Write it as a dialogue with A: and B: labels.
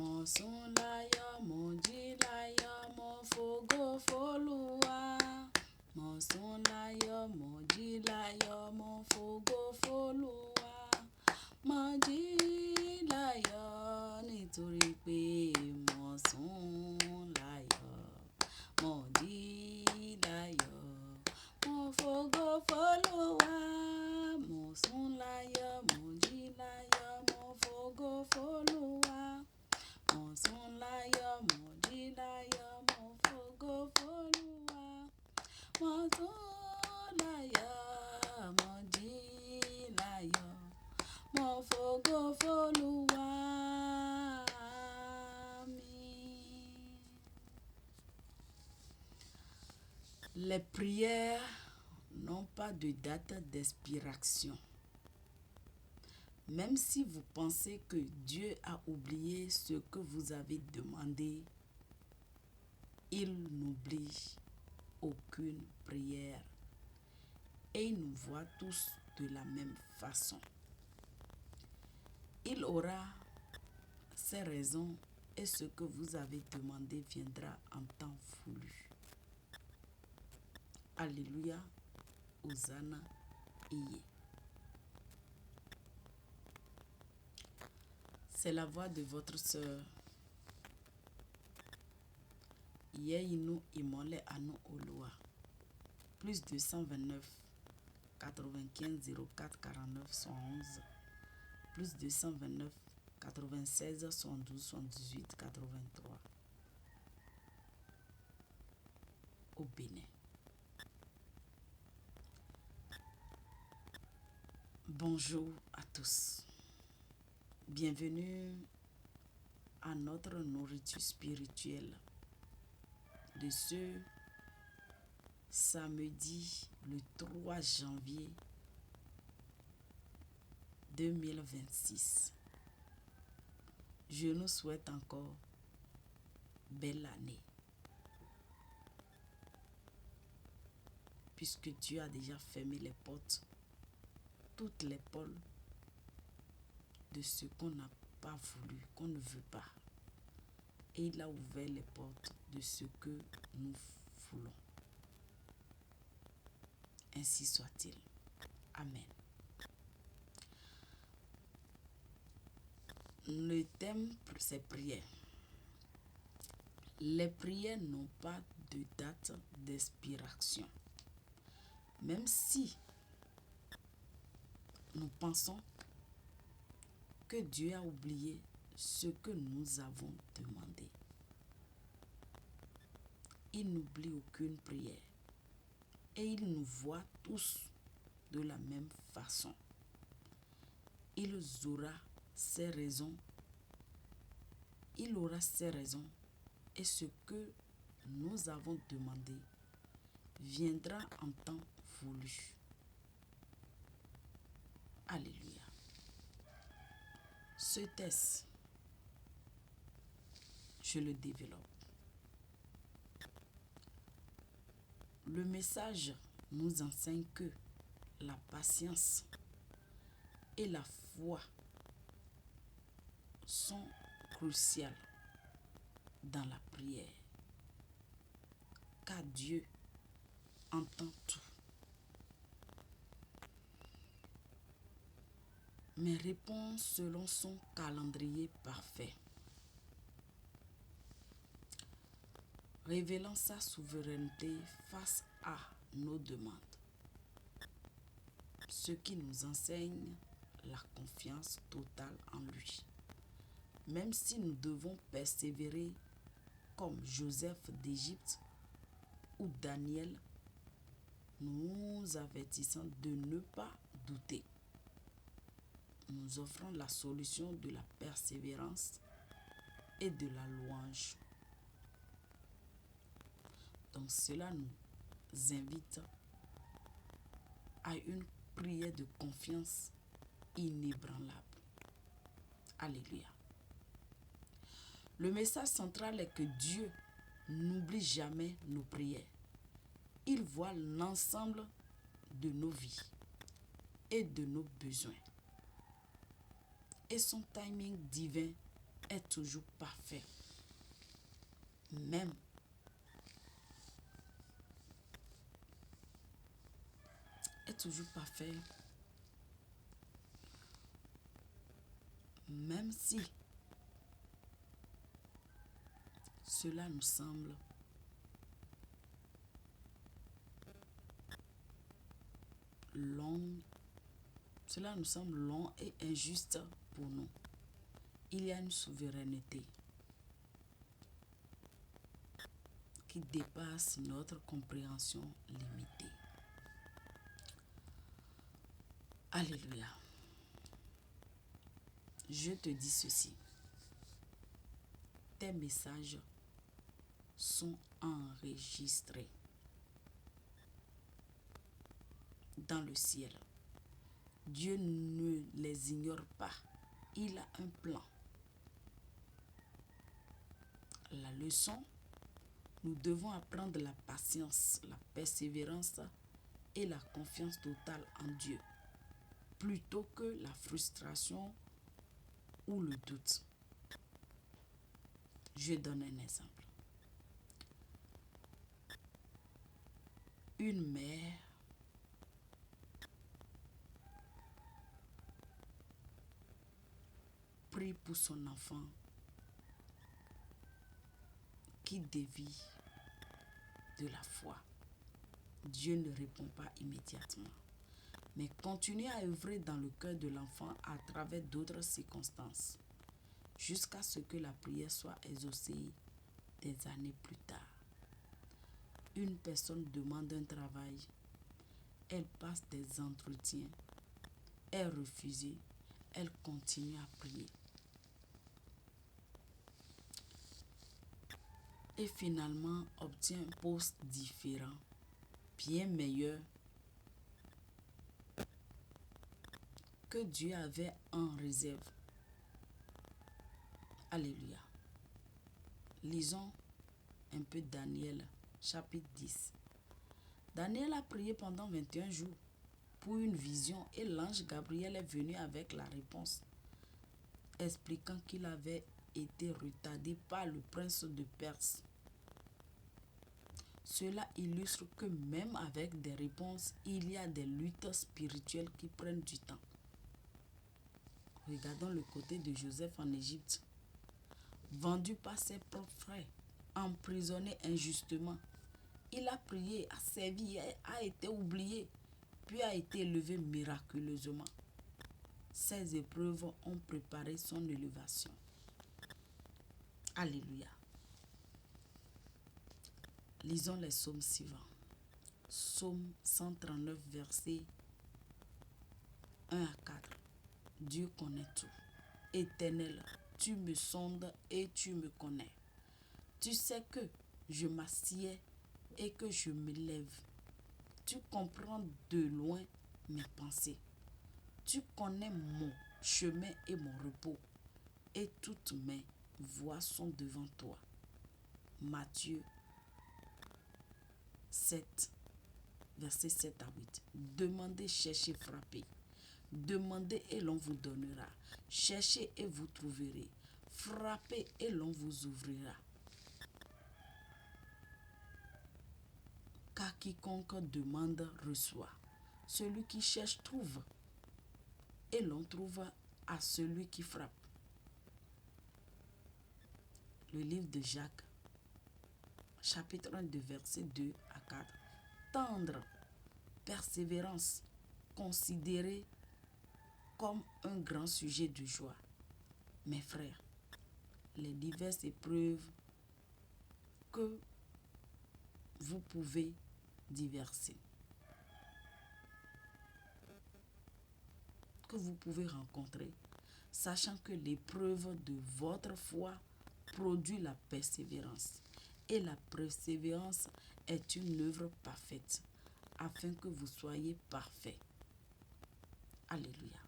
A: Mon son layo, mon di layo, mon fogo folua. Mon son layo, mon di layo, mon fogo folua. Mon di layo, nítorí pé mon son layo. Mon di layo, mon fogo folua. Mon son layo, mon di layo, mon fogo folua. Mon son layo, mon di layo, mon fogo folua. Mon son layo, mon di layo, mon fogo folua. Les prières n'ont pas de date d'expiration. Même si vous pensez que Dieu a oublié ce que vous avez demandé, il n'oublie aucune prière et il nous voit tous de la même façon. Il aura ses raisons et ce que vous avez demandé viendra en temps voulu. Alléluia, Hosanna, Iye. C'est la voix de votre sœur. Yeinu Imole Anu Olua. Plus 229 95 04 49 111. Plus 229 96 112 78 83. Au Bénin. Bonjour à tous. Bienvenue à notre nourriture spirituelle de ce samedi le 3 janvier 2026. Je nous souhaite encore belle année. Puisque Dieu a déjà fermé les portes, toutes les portes de ce qu'on n'a pas voulu, qu'on ne veut pas. Et il a ouvert les portes de ce que nous voulons. Ainsi soit-il. Amen. Le thème, c'est prière. Les prières n'ont pas de date d'expiration. Même si nous pensons que Dieu a oublié ce que nous avons demandé, il n'oublie aucune prière et il nous voit tous de la même façon. Il aura ses raisons. Il aura ses raisons et ce que nous avons demandé viendra en temps voulu. Alléluia. Ce texte, je le développe. Le message nous enseigne que la patience et la foi sont cruciales dans la prière, car Dieu entend tout. Mais répond selon son calendrier parfait, révélant sa souveraineté face à nos demandes, ce qui nous enseigne la confiance totale en lui. Même si nous devons persévérer comme Joseph d'Égypte ou Daniel, nous avertissons de ne pas douter. Nous offrons la solution de la persévérance et de la louange. Donc cela nous invite à une prière de confiance inébranlable. Alléluia. Le message central est que Dieu n'oublie jamais nos prières. Il voit l'ensemble de nos vies et de nos besoins. Et son timing divin est toujours parfait. Même est toujours parfait. Même si cela nous semble long, et injuste pour nous. Il y a une souveraineté qui dépasse notre compréhension limitée. Alléluia. Je te dis ceci. Tes messages sont enregistrés dans le ciel. Dieu ne les ignore pas. Il a un plan. La leçon, nous devons apprendre la patience, la persévérance et la confiance totale en Dieu, plutôt que la frustration ou le doute. Je donne un exemple. Une mère prie pour son enfant qui dévie de la foi. Dieu ne répond pas immédiatement, mais continue à œuvrer dans le cœur de l'enfant à travers d'autres circonstances, jusqu'à ce que la prière soit exaucée des années plus tard. Une personne demande un travail, elle passe des entretiens, est refusée, elle continue à prier. Et finalement obtient un poste différent, bien meilleur que Dieu avait en réserve. Alléluia. Lisons un peu Daniel, chapitre 10. Daniel a prié pendant 21 jours pour une vision et l'ange Gabriel est venu avec la réponse, expliquant qu'il avait été retardé par le prince de Perse. Cela illustre que même avec des réponses, il y a des luttes spirituelles qui prennent du temps. Regardons le côté de Joseph en Égypte. Vendu par ses propres frères, emprisonné injustement, il a prié, a servi, a été oublié, puis a été élevé miraculeusement. Ces épreuves ont préparé son élévation. Alléluia. Lisons les psaumes suivants. Psaume 139, versets 1 à 4. Dieu connaît tout. Éternel, tu me sondes et tu me connais. Tu sais que je m'assieds et que je me lève. Tu comprends de loin mes pensées. Tu connais mon chemin et mon repos, et toutes mes voies sont devant toi. Matthieu 7, versets 7 à 8. Demandez, cherchez, frappez. Demandez et l'on vous donnera. Cherchez et vous trouverez. Frappez et l'on vous ouvrira. Car quiconque demande reçoit. Celui qui cherche trouve. Et l'on trouve à celui qui frappe. Le livre de Jacques, chapitre 1, de versets 2 à 4. Tendre, persévérance, considérée comme un grand sujet de joie. Mes frères, les diverses épreuves que vous pouvez rencontrer, sachant que l'épreuve de votre foi produit la persévérance. Et la persévérance est une œuvre parfaite, afin que vous soyez parfaits. Alléluia.